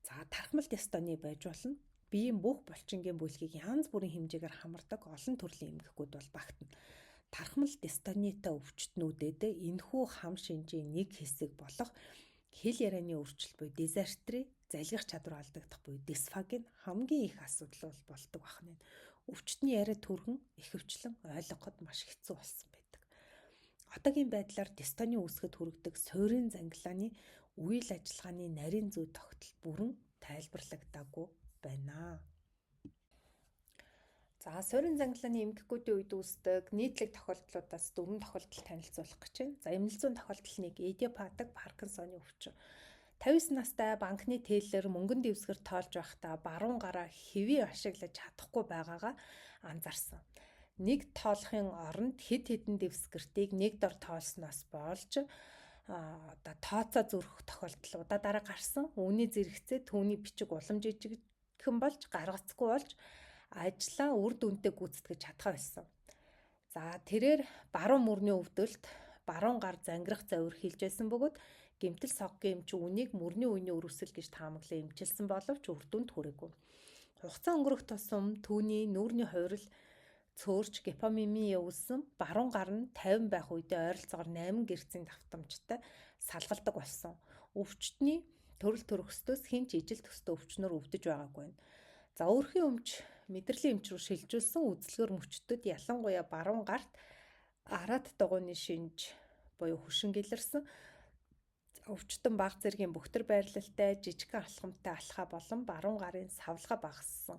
За тархмал дистони байж болно. Биеийн бүх булчингийн бүлгийг янз бүрийн хэмжээгээр хамардаг олон төрлийн эмгэгүүд бол багтана. Тархмал дистонитой өвчтнүүдэд энэхүү хам шинжийн нэг хэсэг болох хэл ярианы өөрчлөлт буюу дисартри, залгих чадвар алдагдах буюу дисфагийн хамгийн их асуудал болдог байна. Өвчтний яриа түргэн ихэвчлэн ойлгоход маш хэцүү болсон байдаг. Одоогийн байдлаар дистони үүсгэд хүргэдэг суурин занглааны үйл ажиллагааны нарийн зүй тогтол бүрэн тайлбарлагдаагүй байна. За суурин занглааны эмгэгүүдийн үед үүсдэг нийтлэг тохиолдлуудаас 4 тохиолдол танилцуулах гэж байна. За эмнэлзүүн тохиолдол 1 идиопатик Паркинсоны өвчин. 59 настай банкны тейлэр мөнгөн дэвсгэр тоолж байхдаа баруун гараа хэвээ ашиглаж чадахгүй байгаагаа анзаарсан. Нэг тоолохын оронд хэд хэдэн дэвсгэртийг нэг дор тоолсноос болж тооцоо зөрөх тохиолдлуудаа дараа гарсан. Үүний зэрэгцээ түүний бичиг улам жижигхэн болж гаргацгүй болж ажлаа үр дүнтэй гүйцэтгэж чадхаа байсан. За тэрээр баруун мөрний өвдөлт баруун гар зангирах завир хилж байсан бөгөөд гэмтэл соггийн эмч үнийг мөрний үений өрөвсөл гэж таамаглан эмчилсэн боловч үр дүнд хүрээгүй. Хугацаа өнгөрөх тусам түүний нүүрний хувирал цөөрч гипомими явуулсан баруун гар нь 50 байх үедээ ойролцоогоор 8 герцийн давтамжтай салгалдаг болсон. Өвчтний төрөл төрөстөөс хэн ч ижил төстэй өвчнөр өвдөж байгаагүй байна. За өөрхийн өмч мэдрэлийн эмч рүү шилжүүлсэн үзлэгэр мөчтөд ялангуяа баруун гарт араад дугуйны шинж буюу хөшинг илэрсэн. Өвчтөн бага зэргийн бөхтөр байрлалтай, жижигхэн алхамтай алхаа болон баруун гарын савлага багассан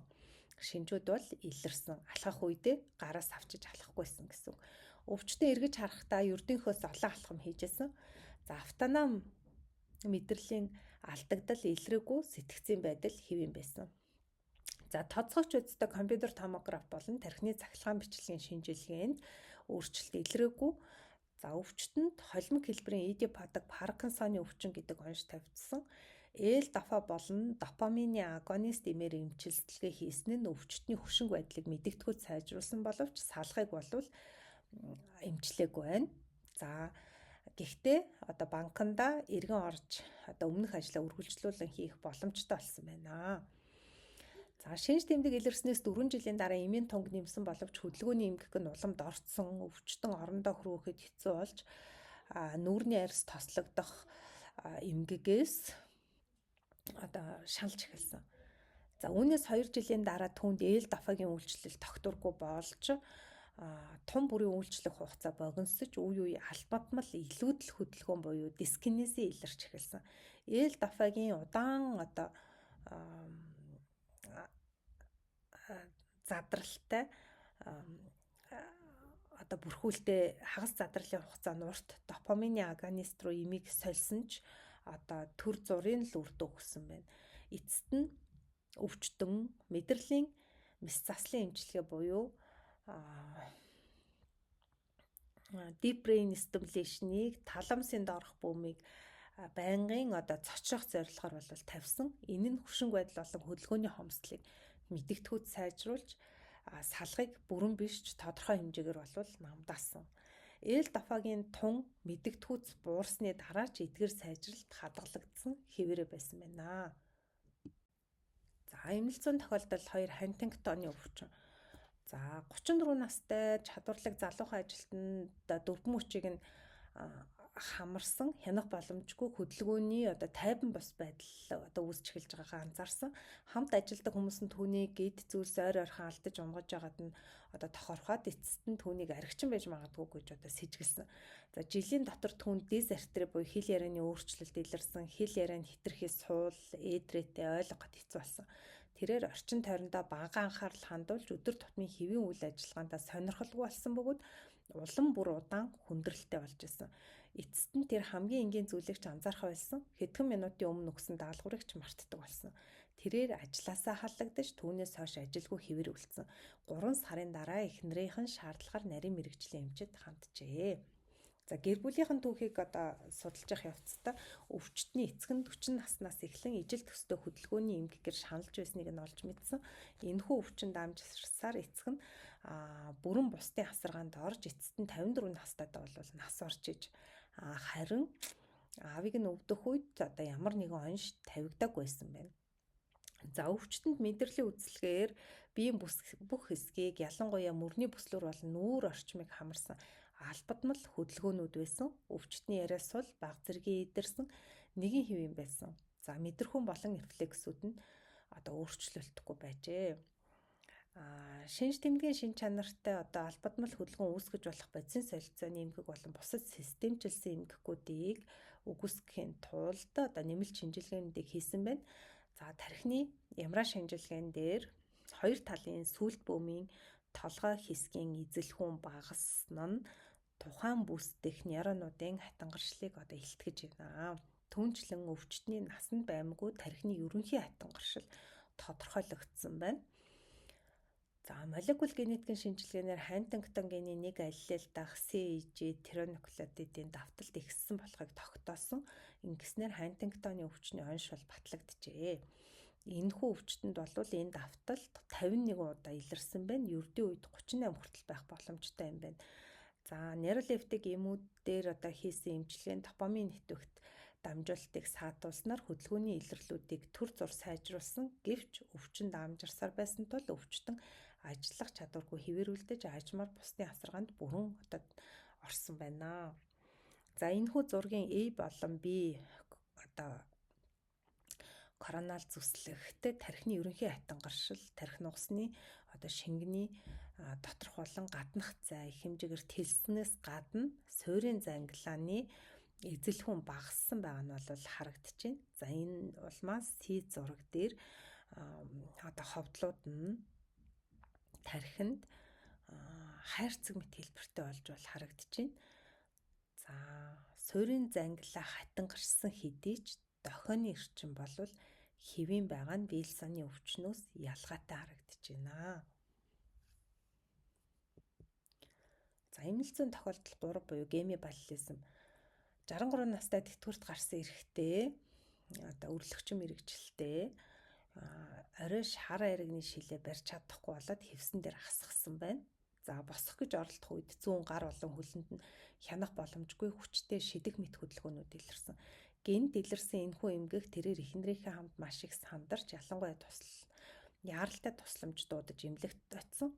шинжүүд бол илэрсэн. Алхах үедээ гараас авчиж алхахгүйсэн гэсэн. Өвчтөн эргэж харахдаа ердийнхөөс олон алхам хийжсэн. За автоном мэдрэлийн алдагдал илрээгүй сэтгцийн байдал хэвэн байсан. За тоцгогч үздэг компьютер томограф болон тархины цахилгаан бичлэгийн шинжилгээнд өөрчлөлт илрээгүй. За өвчтөнд холимог хэлбэрийн идиопатик Паркинсоны өвчин гэдэг онш тавьдсан. Л-дофа болон допамины агонист эмээр эмчилсэлгээ хийсэн нь өвчтний хөшинг байдлыг мэдэгдэхүйд сайжруулсан боловч салгыг болвол эмчлээгүй байна. За гэхдээ одоо банкнда эргэн орж одоо өмнөх ажлаа үргэлжлүүлэн хийх боломжтой болсон байна. За шинж тэмдэг илэрснээс 4 жилийн дараа эмийн тунг нэмсэн боловч хөдөлгөөний эмгэг нь уламд орцсон, өвчтөн орондоо хөрвөхэд хэцүү болж нүүрний арьс тослогдох эмгэгээс одоо шаналж эхэлсэн. За үүнээс 2 жилийн дараа түүнд Л-дофагийн үйлчлэл тогтворгүй болж тун бүрийн үйлчлэх хугацаа богиносж үе үе албатмал илүүдэл хөдөлгөөн буюу дискинези илэрч эхэлсэн. Л-дофагийн удаан одоо задралтай одоо бүрхүүлтэй хагас задралын хугацаанд урт допамины агонист руу эмийг сольсон ч одоо төр зургийн л үр дүн өгсөн байна. Эцэст нь өвчтөн мэдрэлийн мэс заслын эмчилгээ буюу deep brain stimulation-ыг таламсын доорх бөмбөгийг байнгын одоо цоцрох зорилгоор бол тавьсан. Энэ нь хөшинг байдал болон хөдөлгөөний хомсдлыг мэдэгдэхүйд сайжруулж салгыг бүрэн биш ч тодорхой хэмжээгээр болвол намдаасан. Л-дофагийн тун мэдэгдэхүйд буурсны дараа ч эдгээр сайжралт хадгалагдсан хэвээрээ байсан байна. За эмнэлзэн тохиолдолд 2 Хантингтоны өвчин. За 34 настай чадварлаг залуухан ажилтнанд дөрвөн мөчийг нь хамарсан хянах боломжгүй хөдөлгөөний одоо тайван бус байдал одоо үүсч эхэлж байгаагаа анзаарсан. Хамт ажилладаг хүмүүс нь түүнийг гид зүйлс ойр ойрхон алдаж унгаж байгаад нь одоо тохорхоод эцэст нь түүнийг аригчин байж магадгүй гэж одоо сэжгэлсэн. За жилийн дотор түүнд дизартри буюу хэл ярианы өөрчлөлт илэрсэн, хэл ярианд хитрхи суул, эдрээтэй ойлгоход хэцүү болсон. Тэрээр орчин тойрондоо бага анхаарал хандуулж өдөр тутмын хэвийн үйл ажиллагаандаа сонирхолгүй болсон бөгөөд улам бүр удаан хүндрэлтэй болж исэн. Эцэст нь тэр хамгийн энгийн зүйлийг ч анзаарах байсан. Хэдхэн минутын өмнө өгсөн даалгаврыг ч мартдаг болсон. Тэрээр ажлаасаа халлагдаж түүнээс хойш ажилгүй хэвээр үлдсэн. 3 сарын дараа эхнэрийнхэн шаардлагаар нарийн мэрэгжлийн эмчэд ханджээ. За гэр бүлийнхэн түүхийг одоо судалж явах явцдаа өвчтний эцэг нь 40 наснаас эхлэн ижил төстэй хөдөлгөөний эмгэгээр шаналж байсныг нь олж мэдсэн. Энэхүү өвчин дамжсаар эцэг нь бүрэн бусдын хасаргаанд орж эцэст нь 54 настайдаа бол нас орж иж харин аавыг нь өвдөх үед одоо ямар нэгэн онш тавигдаагүй байсан байна. За өвчтөнд мэдрэлийн үзэлгээр биеийн бүх хэсгийг ялангуяа мөрний бүслүүр болон нүүр орчмыг хамарсан албадмал хөдөлгөөнүүд байсан. Өвчтний яриа сул бага зэргийн идэрсэн нэгэн хэвэн байсан. За мэдрэхүүн болон рефлексүүд нь одоо өөрчлөлтөхгүй байжээ. Шинж тэмдгийн шин чанартай одоо албадмал хөдөлгөөн үүсгэж болох бодисын солилцооны эмгэг болон бусад системчилсэн эмгэгүүдийг үгүйсгэхийн тулд одоо нэмэлт шинжилгээнүүдийг хийсэн байна. За тархины ямраа шинжилгээнд дээр хоёр талын сүлд бөмбөгийн толгой хэсгийн эзэлхүүн багасна нь тухайн бүс дэх нейронуудын хатангаршлыг одоо илтгэж байна. Түүнчлэн өвчтний насанд баймгүй тархины ерөнхий хатангаршил тодорхойлогдсон байна. За молекул генетикийн шинжилгээнээр Хантингтон генийн нэг аллел дах CAG тиреоклетидын давталт ихссэн болохыг тогтоосон. Ингэснээр Хантингтоны өвчний онш бол батлагджээ. Энэхүү өвчтөнд бол энэ давталт 51 удаа илэрсэн байна. Ердийн үед 38 хүртэл байх боломжтой юм байна. За нейролептик эмүүдээр одоо хийсэн эмчилгээнд допамин нэтвэгт дамжуулалтыг саатуулснаар хөдөлгөөний илэрлүүдийг төр зур сайжруулсан. Гэвч өвчин дамжирсаар байсан тул өвчтөн ажиллах чадваргүй хэвээрүүлдэж аажмаар бусдын хасаргаанд бүрэн одоо орсон байна. За энэхүү зургийн A болон B одоо коронал зүслэгт тархины ерөнхий хатангаршил, тархи нугасны одоо шингэний доторх болон гаднах зай их хэмжээгээр тэлснээс гадна суурийн зангилааны эзэлхэн багассан байгаа нь бол харагдчихэв. За энэ улмаас C зураг дээр ховдлууд нь тархинд хайрцаг мэт хэлбэртэй болж харагдчихэв. За суурийн зангилаа хатангарсан хэдий ч дохионы эрчим болвол хэвийн байгаа нь Вильсоны өвчнөөс ялгаатай харагдаж байна. За эмнэлзэн тохиолдол 3 буюу гемибаллизм 63 настай тэтгэврт гарсан эрэгтэй өрлөгчөн мэрэгчлээ оройш хар айрагны шилээ барьж чадахгүй болоод хэвсэн дээр хасгсан байна. За босох гэж оролдох үед зүүн гар болон хөлөнд нь хянах боломжгүй хүчтэй шидэх мэт хөдөлгөөнүүд илэрсэн. Гэнт илэрсэн энэхүү эмгэг тэрээр эхнэрийнхээ хамт маш их сандарч ялангуяа яаралтай тусламж дуудаж эмнэлэгт очсон.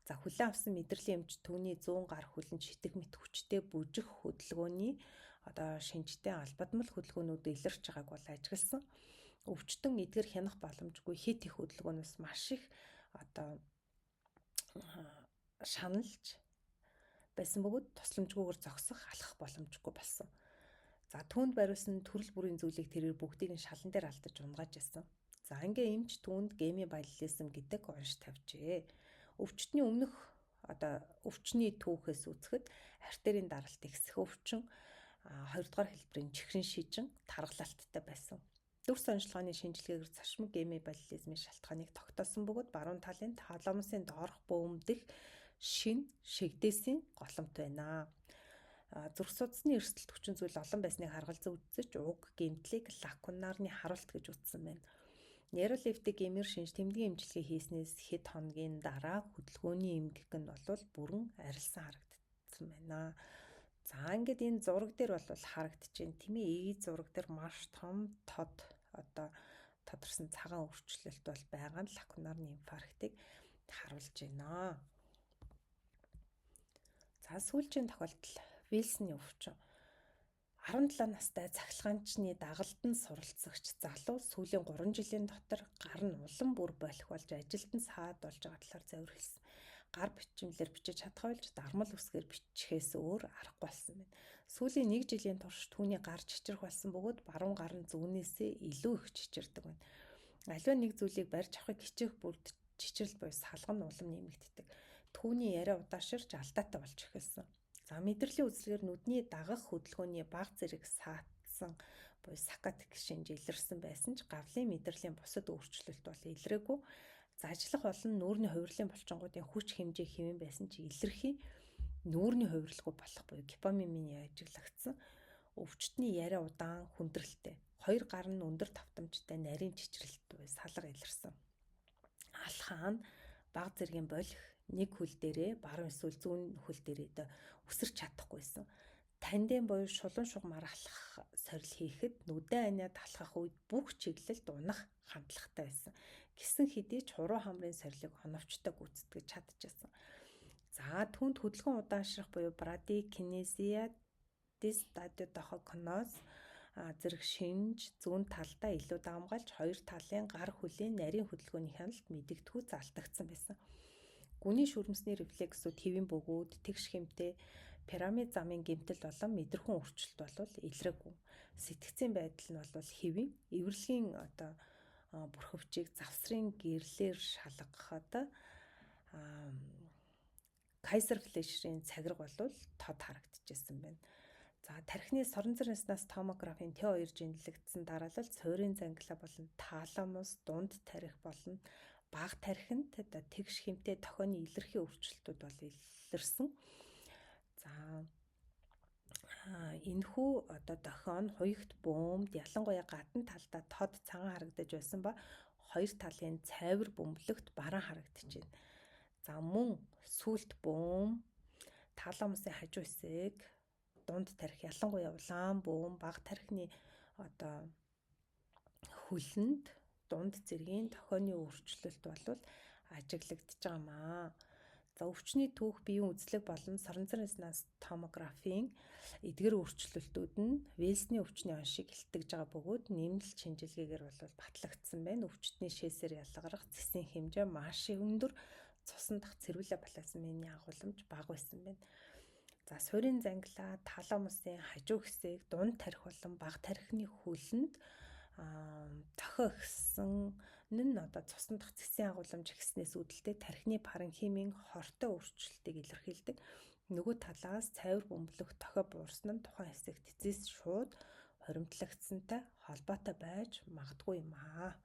За хүлээн авсан мэдрэлийн эмч түүний зүүн гар хөлөнд шидэх мэт хүчтэй бүжих хөдөлгөөний шинжтэй албадмал хөдөлгөөнүүд илэрч байгааг бол ажигласан. Өвчтөн эдгээр хянах боломжгүй хит их хөдөлгөөнөөс маш их шаналж байсан бөгөөд тусламжгүйгээр зогсох алхах боломжгүй болсон. За түүнд бариулсан төрөл бүрийн зүйлийг тэрээр бүгдийг нь шалан дээр алдаж унгааж байсан. За ингээ эмч түүнд гемибаллизм гэдэг онш тавьжээ. Өвчтний өмнөх өвчний түүхээс үзэхэд артерийн даралт ихсэх өвчин 2 дугаар хэлбэрийн чихрийн шижин тархалттай байсан. Дүрс онцлогооны шинжилгээгээр цашмаг гемибаллизмын шалтгааныг тогтоосон бөгөөд баруун талын таламусын доорх бөмбөг дэх шин шигдээсийн голомт байна. Зүрх судасны эрсдэлт хүчин зүйл олон байсныг харгалзан үзэж уг гэмтлийг лакунарны харуулт гэж үзсэн байна. Нейролептик эмэр шинж тэмдгийн эмчилгээ хийснээс хэд хоногийн дараа хөдөлгөөний эмгэг нь бол бүрэн арилсан харагдсан байна. За ингээд энэ зураг дээр бол харагдчихээн тийм ээ. Зураг дээр маш том тодорсон цагаан өөрчлөлт бол байгаа нь лакунарны инфарктыг харуулж байна. За сүүлчийн тохиолдол Вильсоны өвчин 17 настай цахилгаанчны дагалдан суралцагч залуу сүүлийн 3 жилийн дотор гар нь улам бүр болох болж ажилд нь саад болж байгаа талаар зөвөрлсөн. Гар бичмлэр бичиж чадхавлж дармал үсгээр бичхээс өөр аргагүй болсон байна. Сүүлийн 1 жилийн турш түүний гар чичрэх болсон бөгөөд баруун гар нь зүүнээсээ илүү их чичирдэг байна. Аливаа нэг зүйлийг барьж авахыг хичээх бүрд чичрэл буюу салган нь улам нэмэгддэг. Түүний яриа удааширч алдаатай болж эхэлсэн. За мэдрэлийн үзлэгээр нүдний дагах хөдөлгөөний бага зэрэг саатсан буюу сакатик шинж илэрсэн байсан ч гавлын мэдрэлийн бусад өөрчлөлт бол илрээгүй. За ажиллах болон нүүрний хувирлын булчингуудын хүч хэмжээ хэвэн байсан ч илэрхий нүүрний хувирлгүй болох буюу гипомимийн ажиглагдсан. Өвчтний яриа удаан хүндрэлтэй. 2 гар нь өндөр давтамжтай нарийн чичрэлт буюу салга илэрсэн. Алхаа нь бага зэргийн болох нэг хөл дээрээ баруун эсвэл зүүн хөл дээрээ үсэрч чадахгүйсэн. Тандем буюу шулуун шугамар алхах сорил хийхэд нүдэн аниад алхах үед бүх чиглэлд унах хандлагатай байсан. Гэсэн хэдий ч хуруу хамрын сорилыг оновчтой гүйцэтгэж чадчихсан. За түүнд хөдөлгөөн удаашрах буюу брадикинезия дистадиодохокноз зэрэг шинж зүүн талдаа илүү даамгайлж 2 талын гар хөлийн нарийн хөдөлгөөний хяналт мэдэгдэхүй алдагдсан байсан. Гүний шүрмсний рефлексүүд хэвийн бөгөөд тэгш хэмтэй пирамид замын гэмтэл болон мэдрэхүүн өөрчлөлт бол илрээгүй. Сэтгцийн байдал нь бол хэвийн эвэрлэгийн бүрхөвчийг завсрын гэрлээр шалгахад Кайзер флешерийн цагираг бол тод харагдчихсан байна. За тархины соронзор наснаас томографийн Т2 жинлэгдсэн дараалал суурийн зангилаа болон таламус, дунд тархи болон бага тархинд тэгш хэмтэй дохионы илэрхий өөрчлөлтүүд бол илэрсэн. За энэхүү дохион хуягт бөмбөд ялангуяа гадна талдаа тод цагаан харагдаж байсан ба 2 талын цайвар бөмбөлөгт бараан харагдаж байна. За мөн сүлт бөмбөд таламусын хажуу хэсэг дунд тархи ялангуяа улаан бөмбөд бага тархины хөлөнд дунд зэргийн дохионы өөрчлөлт бол ажиглагдж байгаамаа. За өвчний түүх биеийн үзлэг болон соронзор наснаас томографийн эдгээр өөрчлөлтүүд нь Вильсоны өвчний оншийг илтгэж байгаа бөгөөд нэмэлт шинжилгээгээр бол батлагдсан байна. Өвчтний шээсээр ялгарах цэсийн хэмжээ маш өндөр цусан дах цэрвүлэ плазмын агуулмж бага байсан байна. За суурин зангилаа таламусын хажуу хэсэг дунд тархи болон бага тархины хөлөнд тохио ихсэн нь одоо цусан дах цэсийн агуулмж ихснээс үүдэлтэй тархины паренхимийн хортой өөрчлөлтийг илэрхийлдэг. Нөгөө талаас цайвар бөмбөлөх тохио буурсан нь тухайн хэсэгт эцэс шууд хоримтлагдсантай холбоотой байж магадгүй юм аа.